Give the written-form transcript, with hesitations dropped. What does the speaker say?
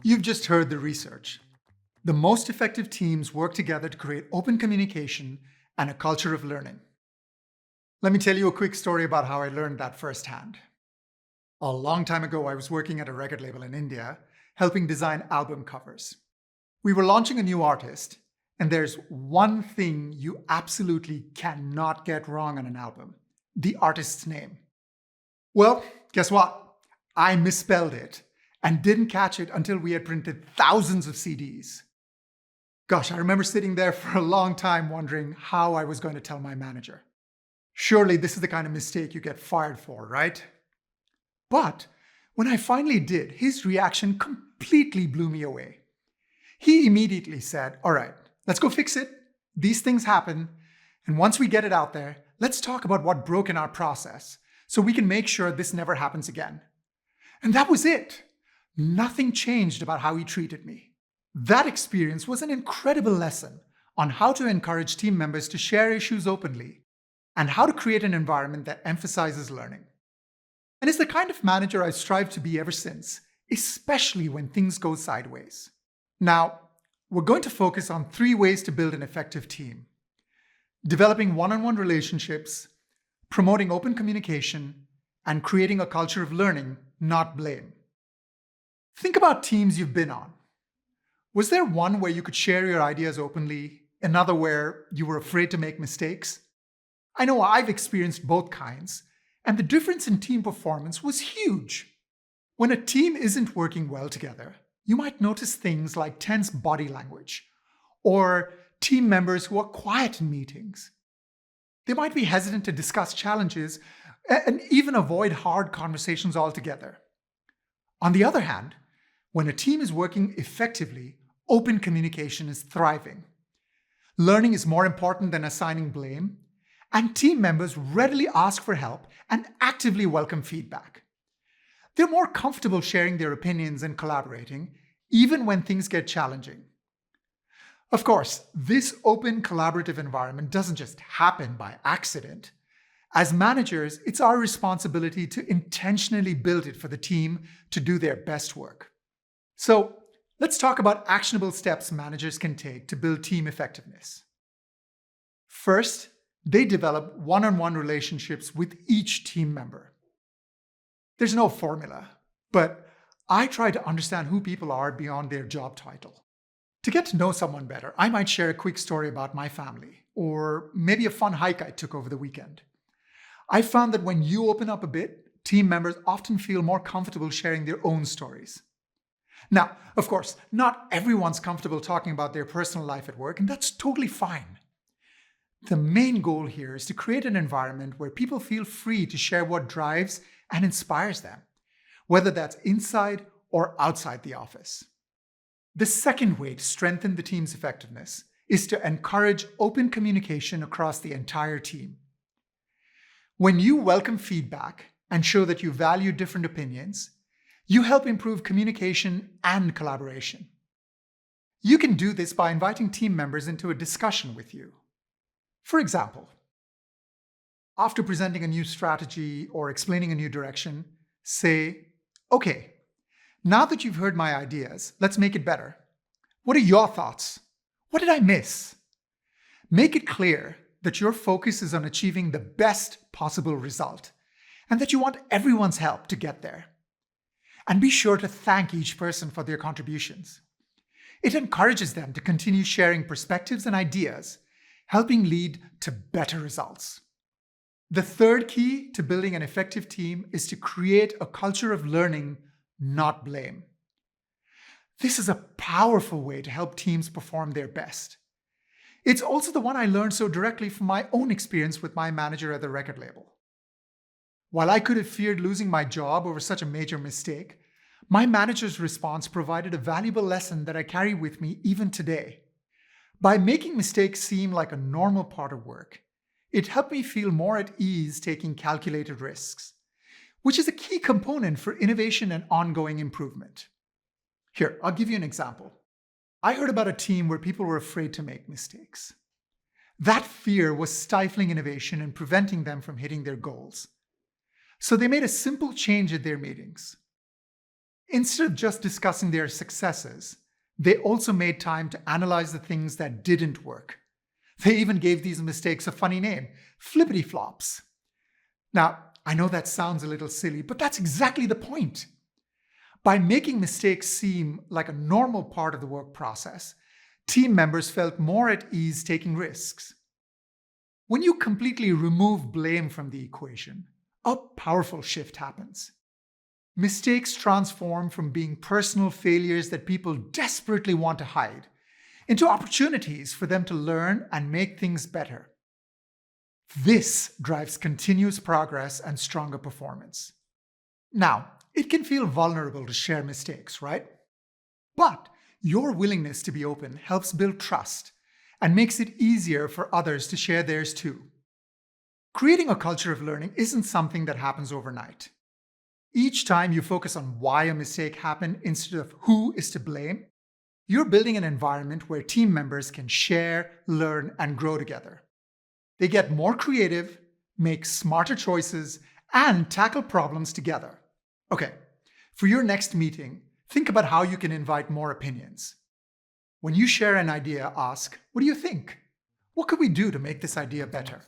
You've just heard the research. The most effective teams work together to create open communication and a culture of learning. Let me tell you a quick story about how I learned that firsthand. A long time ago, I was working at a record label in India, helping design album covers. We were launching a new artist, and there's one thing you absolutely cannot get wrong on an album: the artist's name. Well, guess what? I misspelled it and didn't catch it until we had printed thousands of CDs. Gosh, I remember sitting there for a long time wondering how I was going to tell my manager. Surely this is the kind of mistake you get fired for, right? But when I finally did, his reaction completely blew me away. He immediately said, "All right, let's go fix it. These things happen. And once we get it out there, let's talk about what broke in our process so we can make sure this never happens again." And that was it. Nothing changed about how he treated me. That experience was an incredible lesson on how to encourage team members to share issues openly and how to create an environment that emphasizes learning. And it's the kind of manager I've strived to be ever since, especially when things go sideways. Now, we're going to focus on 3 ways to build an effective team: developing one-on-one relationships, promoting open communication, and creating a culture of learning, not blame. Think about teams you've been on. Was there one where you could share your ideas openly, another where you were afraid to make mistakes? I know I've experienced both kinds, and the difference in team performance was huge. When a team isn't working well together, you might notice things like tense body language, or team members who are quiet in meetings. They might be hesitant to discuss challenges and even avoid hard conversations altogether. On the other hand, when a team is working effectively, open communication is thriving. Learning is more important than assigning blame, and team members readily ask for help and actively welcome feedback. They're more comfortable sharing their opinions and collaborating, even when things get challenging. Of course, this open collaborative environment doesn't just happen by accident. As managers, it's our responsibility to intentionally build it for the team to do their best work. So, let's talk about actionable steps managers can take to build team effectiveness. First, they develop one-on-one relationships with each team member. There's no formula, but I try to understand who people are beyond their job title. To get to know someone better, I might share a quick story about my family, or maybe a fun hike I took over the weekend. I found that when you open up a bit, team members often feel more comfortable sharing their own stories. Now, of course, not everyone's comfortable talking about their personal life at work, and that's totally fine. The main goal here is to create an environment where people feel free to share what drives and inspires them, whether that's inside or outside the office. The second way to strengthen the team's effectiveness is to encourage open communication across the entire team. When you welcome feedback and show that you value different opinions, you help improve communication and collaboration. You can do this by inviting team members into a discussion with you. For example, after presenting a new strategy or explaining a new direction, say, "Okay, now that you've heard my ideas, let's make it better. What are your thoughts? What did I miss?" Make it clear that your focus is on achieving the best possible result and that you want everyone's help to get there. And be sure to thank each person for their contributions. It encourages them to continue sharing perspectives and ideas, helping lead to better results. The third key to building an effective team is to create a culture of learning, not blame. This is a powerful way to help teams perform their best. It's also the one I learned so directly from my own experience with my manager at the record label. While I could have feared losing my job over such a major mistake, my manager's response provided a valuable lesson that I carry with me even today. By making mistakes seem like a normal part of work, it helped me feel more at ease taking calculated risks, which is a key component for innovation and ongoing improvement. Here, I'll give you an example. I heard about a team where people were afraid to make mistakes. That fear was stifling innovation and preventing them from hitting their goals. So they made a simple change at their meetings. Instead of just discussing their successes, they also made time to analyze the things that didn't work. They even gave these mistakes a funny name, flippity flops. Now, I know that sounds a little silly, but that's exactly the point. By making mistakes seem like a normal part of the work process, team members felt more at ease taking risks. When you completely remove blame from the equation, a powerful shift happens. Mistakes transform from being personal failures that people desperately want to hide into opportunities for them to learn and make things better. This drives continuous progress and stronger performance. Now, it can feel vulnerable to share mistakes, right? But your willingness to be open helps build trust and makes it easier for others to share theirs too. Creating a culture of learning isn't something that happens overnight. Each time you focus on why a mistake happened instead of who is to blame, you're building an environment where team members can share, learn, and grow together. They get more creative, make smarter choices, and tackle problems together. Okay, for your next meeting, think about how you can invite more opinions. When you share an idea, ask, what do you think? What could we do to make this idea better?